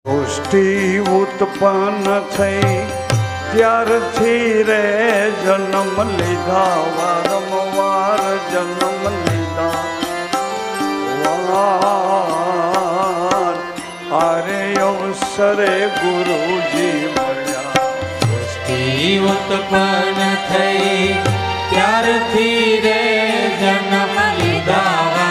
સૃષ્ટિ ઉત્પન્ન થઈ ત્યારથી રે જન્મ લીધા, વારંવાર જન્મ લીધા વાર. અરે અવસરે ગુરુજી મળ્યા. સૃષ્ટિ ઉત્પન્ન થઈ ત્યારથી રે જન્મ લીધા